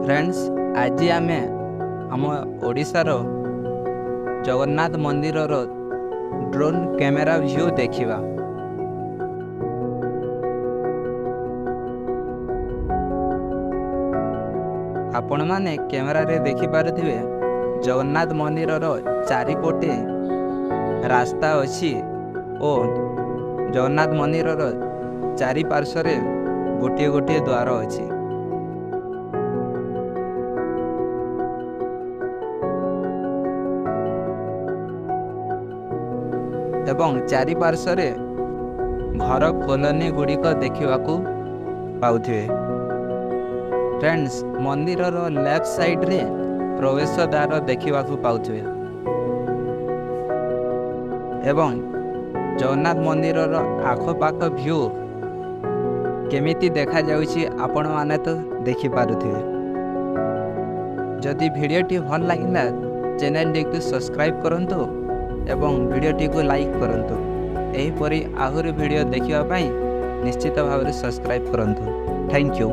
Friends आज आम आम ओडिशार जगन्नाथ मंदिर ड्रोन कैमेरा व्यू देखिबा। आपण माने कैमेरा रे देखि पारुथिबे जगन्नाथ मंदिर चारिपटे रास्ता अच्छी और जगन्नाथ मंदिर चारि पार्श्व गोटे गोटे द्वार अच्छी। एवं चारि पार्श्व घर कॉलोनी गुड़िक देखा पाउथिबे। फ्रेंड्स मंदिर लेफ्ट साइड रे प्रवेश द्वार देखा पाउथिबे एवं जगन्नाथ मंदिर आखपाख व्यू केमिति देखा जाउछि आपण माने तो देखि पारुथिबे। जदि वीडियोटी भल लागिला चैनल टी सब्सक्राइब करंतु एवं वीडियोटी को लाइक करंतु। एहीपरि आहुरी वीडियो देखिबा पई निश्चित भाव सब्सक्राइब करंतु। Thank you.